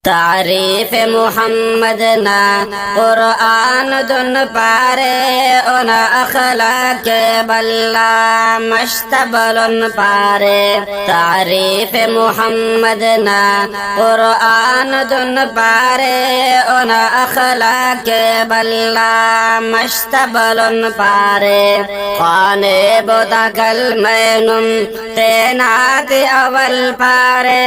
تعریف محمد نا قرآن دن پارے ان اخلاق بلا مشتبل پارے تعریف محمد نا قرآن دن پارے ان اخلاق بلا مشتبل پارے خانے بودا کلمینم تینات اول پارے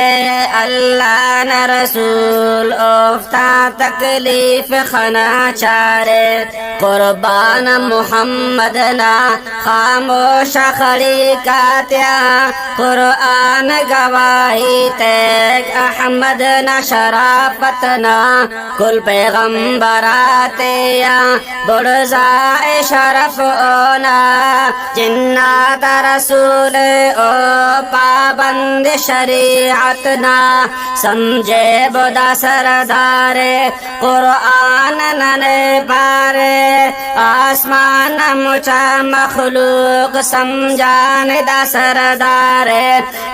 اللہ نا رسول افتا تکلیف خنا چارے قربان محمد نا خاموش خری کاتیا قرآن گواہی تیگ احمد نا شرافت نا کل پیغمبراتیا برزائے شرف اونا جنات رسول او پابند شریعت نا سمجھے بدا سردار قرآن ننے پارے آسمان مچا مخلوق سمجھان دا سردار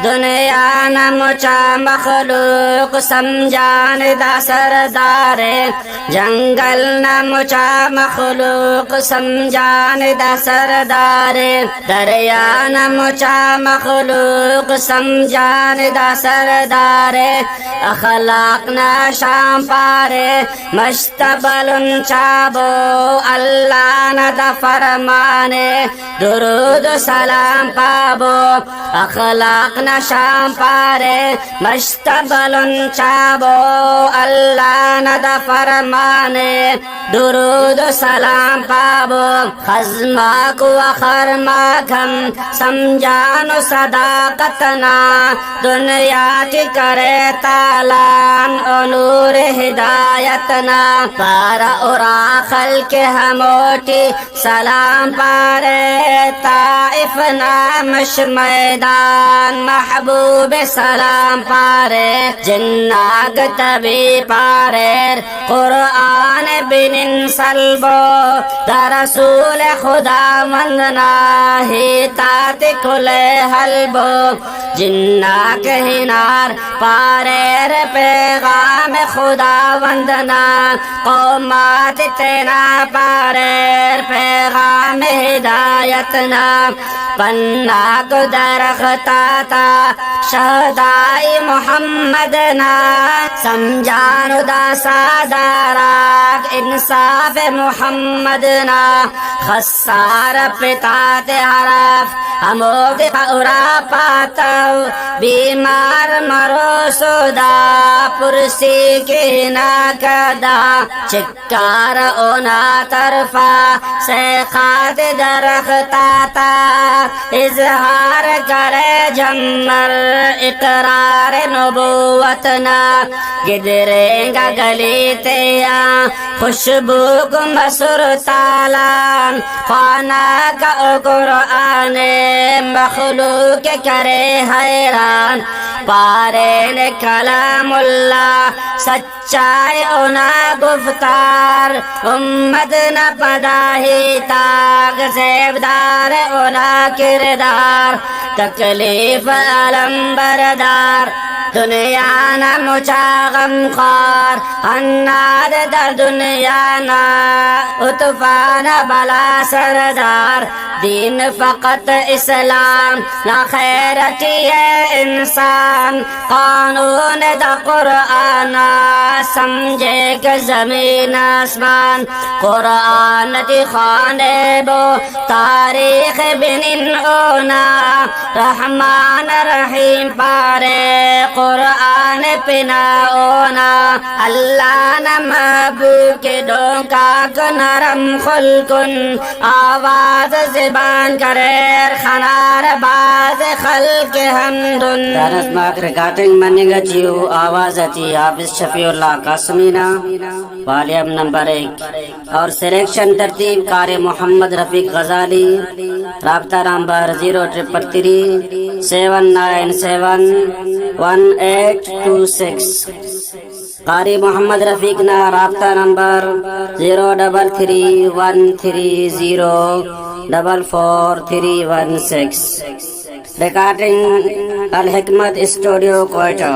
دنیا نمچا مخلوق سمجھان دا سردار جنگل نمچا مخلوق سمجھان دا سردار دریا نمچا مخلوق سمجھان دا سردار اخلاق نا شام پارے مشتبل چابو اللہ نا دا فرمانے درود سلام پابو اخلاق نا شام پارے مشتبل چابو اللہ نا دا فرمانے درود سلام پابو خزماک و خرماکم سمجھانو صداقتنا دنیا کی کرے تالان نور ہدایتنا پارا اورا خلق ہموٹی سلام پارے طائف نامش میدان محبوب سلام پارے جناگ تبی پارے قرآن بن سلبو دا رسول خدا مندنا ہی تات کھلے حلبو جناگ ہنار پاریر پیغام خدا وندنا قومات تینا پاریر پیغام ہدایتنا پننا کو درختا تا شہدائی محمدنا سمجھانو دا ساداراک انصاف محمدنا خسار پتات عرف ہموگ اورا پاتو بیمار مرو سودا پرسی کی ناکدا چکار اونا طرفا سیخات درختاتا اظہار کرے جمر اقرار نبوتنا گدریں گا گلی تیا خوشبو مسر تالان خانہ کا قرآن مخلوق کرے حیران پارین کلام اللہ سچائی اونا گفتار امت نہ پداہی تاگ زیبدار اونا کردار تکلیف علم بردار دنیا نا مچا غم خار اناد در دنیا نا اتفان بلا سردار دین فقط اسلام لا خیرتی ہے انسان قانون دا قرآن سمجھے کہ زمین آسمان قرآن دی خانے بو تاریخ بن اونا رحمان رحیم پارے قرآن پنا اونا اللہ نمبو کے ڈونکا کنرم خلکن آواز زبان کریر خنار باز خلق ہمدن دانسماک ریکارڈنگ منگا چیو آواز اتی حافظ شفیع اللہ قاسمینا والیوم نمبر 1 اور سلیکشن ترتیب قاری محمد رفیق غزالی رابطہ نمبر 0333 797 1826 قاری محمد رفیق نا رابطہ نمبر 0330444316 ریکارڈنگ الحکمت اسٹوڈیو کوئٹہ.